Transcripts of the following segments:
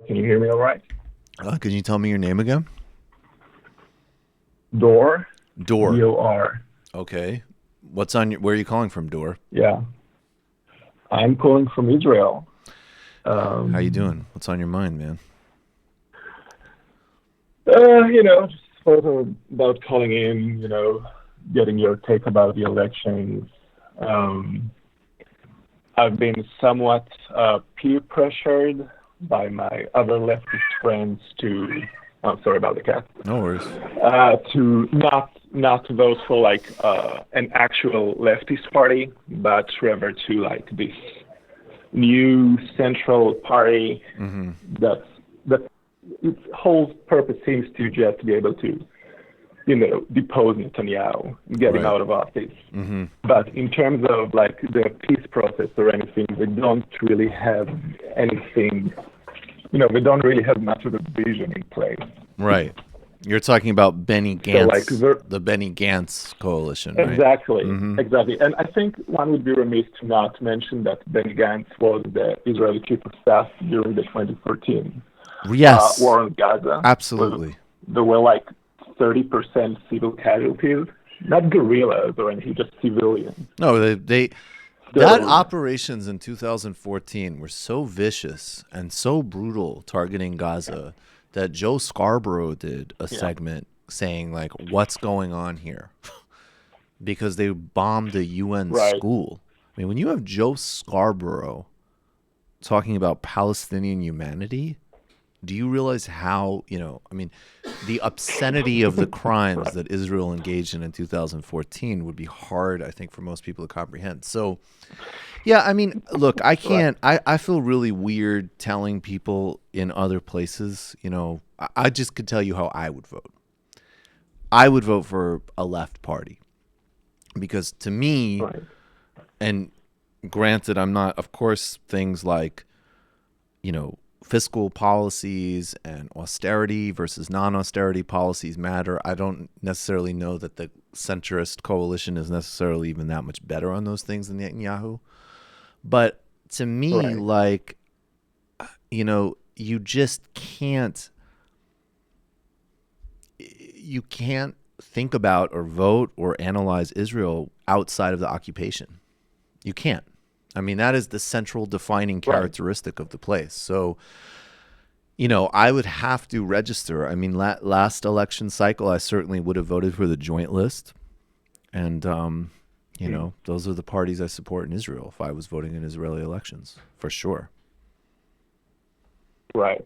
Can you hear me all right? Can you tell me your name again? Door, Dor. D-O-R. Okay. What's on your, where are you calling from, Dor? Yeah. I'm calling from Israel. How you Um, doing? What's on your mind, man? just sort of about calling in, getting your take about the elections. Um, I've been somewhat peer pressured by my other leftist friends to, I'm sorry about the cat, No worries. to not vote for like an actual leftist party, but rather to like this new central party Mm-hmm. that its whole purpose seems to just be able to, depose Netanyahu, get him Right. out of office. Mm-hmm. But in terms of like the peace process or anything, they don't really have anything. They don't really have much of a vision in place. Right. You're talking about Benny So like, Gantz, the Benny Gantz coalition, right? exactly, Mm-hmm. exactly. And I think one would be remiss to not mention that Benny Gantz was the Israeli chief of staff during the 2014 Yes, war on Gaza. Where absolutely. there were like 30% civil casualties, not guerrillas or anything, just civilians. No, they that So, operations in 2014 were so vicious and so brutal targeting Gaza that Joe Scarborough did a yeah, segment saying like what's going on here because they bombed a UN right, school. I mean, when you have Joe Scarborough talking about Palestinian humanity, do you realize how, I mean, the obscenity of the crimes right, that Israel engaged in 2014 would be hard, I think, for most people to comprehend. So, yeah, I mean, look, I right, can't, I feel really weird telling people in other places, I just could tell you how I would vote. I would vote for a left party because to me, right, and granted, I'm not, of course, things like, fiscal policies and austerity versus non-austerity policies matter. I don't necessarily know that the centrist coalition is necessarily even that much better on those things than Netanyahu. But to me, right, like, you just can't think about or vote or analyze Israel outside of the occupation. You can't. I mean, that is the central defining right, characteristic of the place. So, I would have to register. I mean, last election cycle, I certainly would have voted for the joint list. And, mm, those are the parties I support in Israel if I was voting in Israeli elections, for sure. right.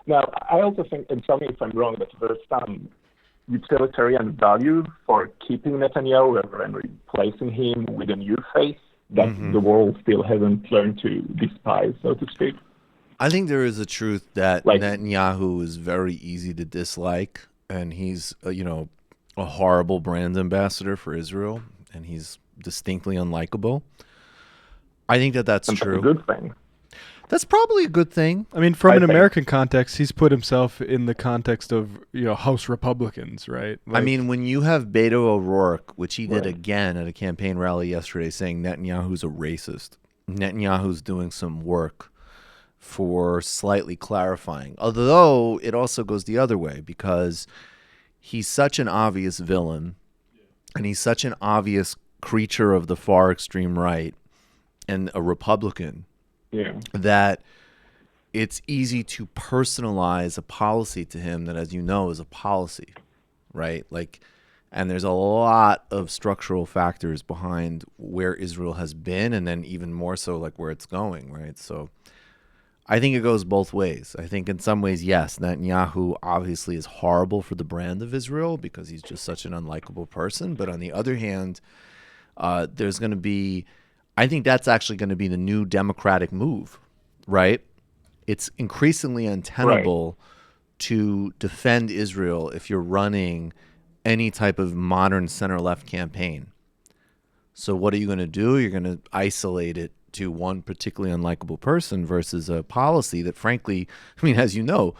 Now, I also think, and tell me if I'm wrong, that there's some utilitarian value for keeping Netanyahu rather than replacing him with a new face that Hmm. the world still hasn't learned to despise, so to speak. I think there is a truth that Like, Netanyahu is very easy to dislike, and he's, a horrible brand ambassador for Israel, and he's distinctly unlikable. I think that that's and that's a true. good thing, That's probably a good thing. I mean, from I an think. American context, he's put himself in the context of, House Republicans, right? I Like, mean, when you have Beto O'Rourke, which he did Right, again at a campaign rally yesterday, saying Netanyahu's a racist, Netanyahu's doing some work for slightly clarifying. Although it also goes the other way because he's such an obvious villain and he's such an obvious creature of the far extreme right and a Republican yeah, that it's easy to personalize a policy to him that, as you know, is a policy, right? Like, and there's a lot of structural factors behind where Israel has been, and then even more so, like where it's going, right? So I think it goes both ways. I think in some ways, yes, Netanyahu obviously is horrible for the brand of Israel because he's just such an unlikable person. But on the other hand, there's going to be, I think that's actually going to be the new democratic move, right? It's increasingly right, untenable to defend Israel if you're running any type of modern center-left campaign. So what are you going to do? You're going to isolate it to one particularly unlikable person versus a policy that, frankly, I mean, as you know,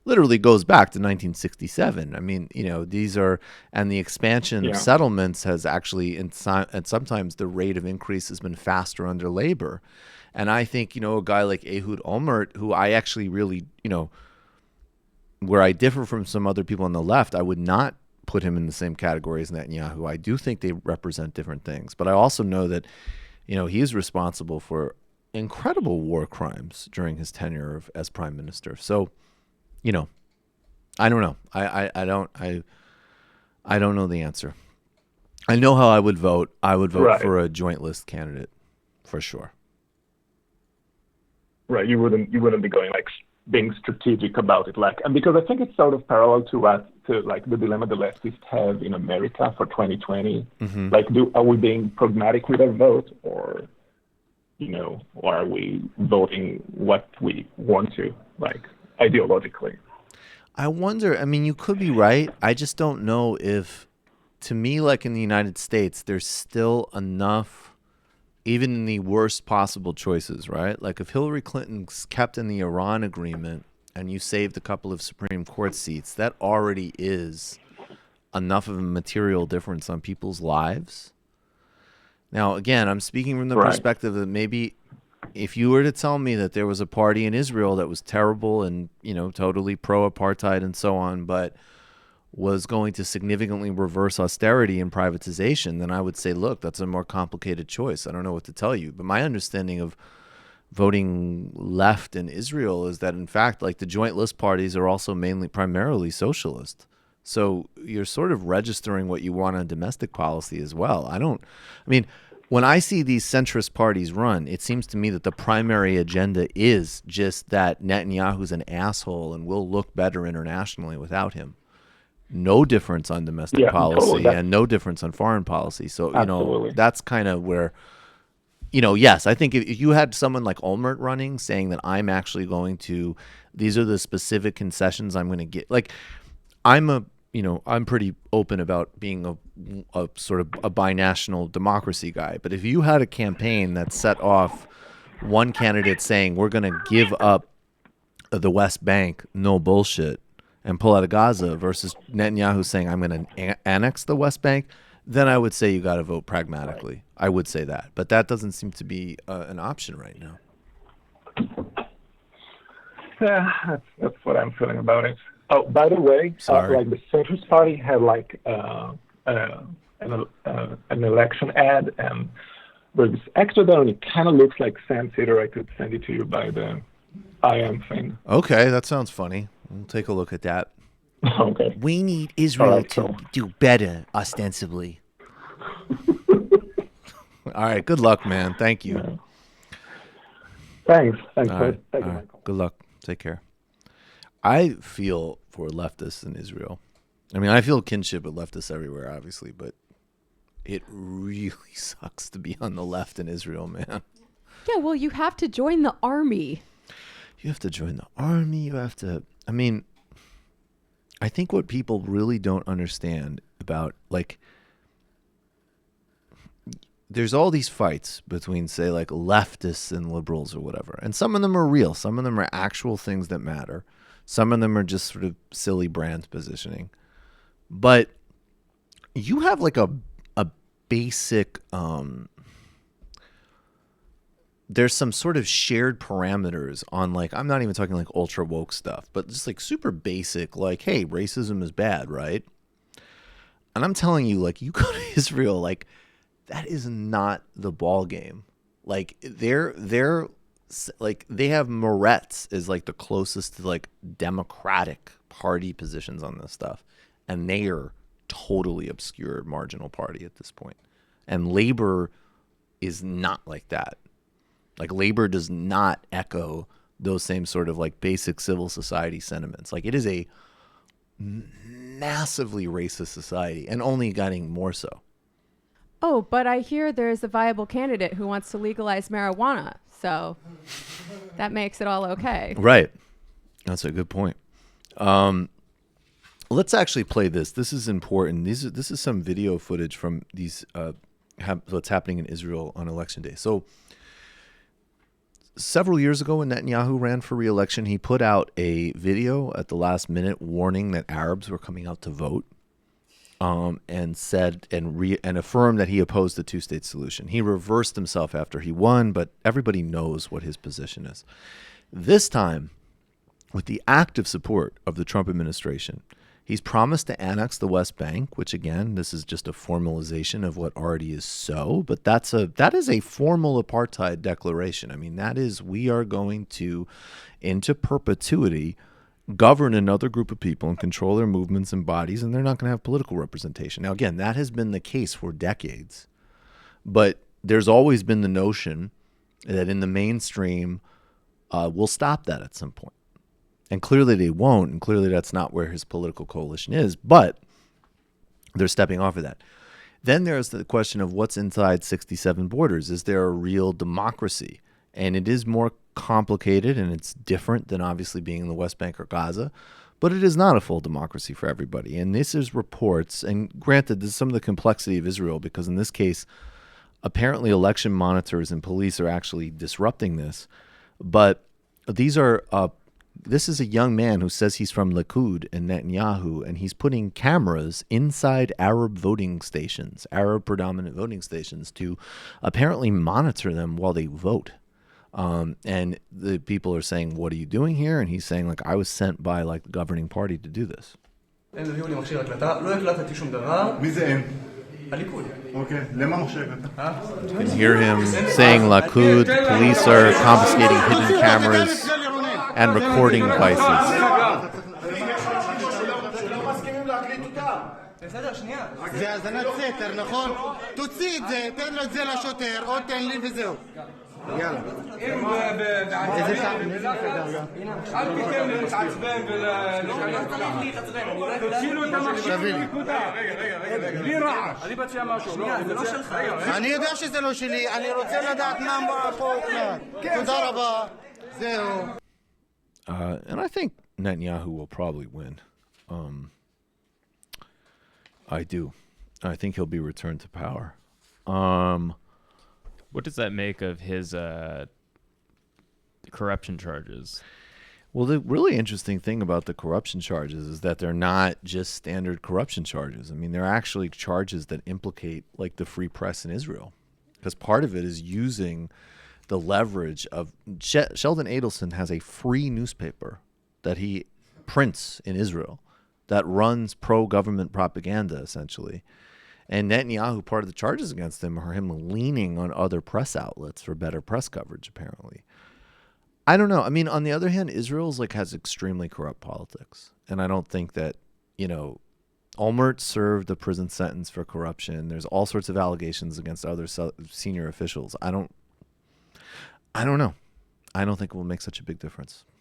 literally goes back to 1967. I mean, these are, and the expansion of settlements has actually, and sometimes the rate of increase has been faster under labor. And I think, a guy like Ehud Olmert, who I actually really, where I differ from some other people on the left, I would not put him in the same category as Netanyahu. I do think they represent different things. But I also know that, he is responsible for incredible war crimes during his tenure as prime minister. So, I don't know. I don't know the answer. I know how I would vote. I would vote for a joint list candidate, for sure. Right. You wouldn't be going like being strategic about it, and because I think it's sort of parallel to the dilemma the leftists have in America for 2020. Mm-hmm. Are we being pragmatic with our vote, or are we voting what we want to, ideologically? I wonder, you could be right. I just don't know if, to me, like in the United States, there's still enough, even in the worst possible choices, right? Like if Hillary Clinton's kept in the Iran agreement and you saved a couple of Supreme Court seats, that already is enough of a material difference on people's lives. Now, again, I'm speaking from the perspective that maybe if you were to tell me that there was a party in Israel that was terrible and, totally pro-apartheid and so on, but was going to significantly reverse austerity and privatization, then I would say, look, that's a more complicated choice. I don't know what to tell you. But my understanding of voting left in Israel is that, in fact, like the joint list parties are also primarily socialist. So you're sort of registering what you want on domestic policy as well. When I see these centrist parties run, it seems to me that the primary agenda is just that Netanyahu's an asshole and will look better internationally without him. No difference on domestic policy and no difference on foreign policy. So, that's kind of where, yes, I think if you had someone like Olmert running saying that I'm actually going to, these are the specific concessions I'm going to get. Like, I'm pretty open about being a sort of a binational democracy guy. But if you had a campaign that set off one candidate saying we're going to give up the West Bank, no bullshit, and pull out of Gaza versus Netanyahu saying I'm going to annex the West Bank, then I would say you got to vote pragmatically. I would say that. But that doesn't seem to be an option right now. Yeah, that's what I'm feeling about it. Oh, by the way, the Centrist Party had an election ad, and there's this extra there, and it kind of looks like Seder. I could send it to you by the IM thing. Okay, that sounds funny. We'll take a look at that. Okay. We need Israel to do better, ostensibly. All right, good luck, man. Thank you. Yeah. Thanks. All right. Good luck. Take care. I feel for leftists in Israel. I feel kinship with leftists everywhere, obviously, but it really sucks to be on the left in Israel, man. Yeah, well, you have to join the army. You have to join the army. You have to... I think what people really don't understand about, there's all these fights between, say, like leftists and liberals or whatever. And some of them are real. Some of them are actual things that matter. Some of them are just sort of silly brand positioning. But you have like a basic, there's some sort of shared parameters on I'm not even talking like ultra woke stuff, but just like super basic, like, hey, racism is bad, right? And I'm telling you, you go to Israel, that is not the ball game. They're they have Moretz is the closest to Democratic Party positions on this stuff. And they are totally obscure marginal party at this point. And Labor is not like that. Labor does not echo those same sort of basic civil society sentiments. It is a massively racist society and only getting more so. Oh, but I hear there's a viable candidate who wants to legalize marijuana. So that makes it all okay. Right. That's a good point. Let's actually play this. This is important. This is some video footage from these what's happening in Israel on Election Day. So several years ago when Netanyahu ran for re-election, he put out a video at the last minute warning that Arabs were coming out to vote, and said and affirmed that he opposed the two-state solution. He reversed himself after he won, but everybody knows what his position is. This time, with the active support of the Trump administration, he's promised to annex the West Bank, which again, this is just a formalization of what already is so, but that is a formal apartheid declaration. I mean, that is, we are going to, into perpetuity, govern another group of people and control their movements and bodies, and they're not going to have political representation. Now, again, that has been the case for decades, but there's always been the notion that in the mainstream, we'll stop that at some point. And clearly they won't, and clearly that's not where his political coalition is, but they're stepping off of that. Then there's the question of what's inside 67 borders. Is there a real democracy? And it is more complicated, and it's different than obviously being in the West Bank or Gaza, but it is not a full democracy for everybody. And this is reports, and granted, this is some of the complexity of Israel, because in this case, apparently election monitors and police are actually disrupting this, but these are this is a young man who says he's from Likud and Netanyahu, and he's putting cameras inside Arab voting stations, Arab predominant voting stations, to apparently monitor them while they vote. And the people are saying, what are you doing here? And he's saying, like, I was sent by like the governing party to do this. You can hear him saying Likud, police are confiscating hidden cameras and recording devices. זה האזנת סתר, נכון? תוציא את זה, תן לו את זה לשוטר, או תן לי וזהו. יאללה. איזה שעה? אל תיתן לי להתעצבן תוצילו את המחשב לנקודה. רגע. בלי רעש. אני מציע משהו. זה לא שלך. אני יודע שזה לא שלי, אני רוצה לדעת מה פה. תודה רבה. זהו. And I think Netanyahu will probably win. I do. I think he'll be returned to power. What does that make of his corruption charges? Well, the really interesting thing about the corruption charges is that they're not just standard corruption charges. I mean, they're actually charges that implicate like the free press in Israel, because part of it is using the leverage of Sheldon Adelson has a free newspaper that he prints in Israel that runs pro-government propaganda, essentially. And Netanyahu, part of the charges against him are him leaning on other press outlets for better press coverage, apparently. I don't know. I mean, on the other hand, Israel's like has extremely corrupt politics. And I don't think that, you know, Olmert served a prison sentence for corruption. There's all sorts of allegations against other senior officials. I don't know. I don't think it will make such a big difference.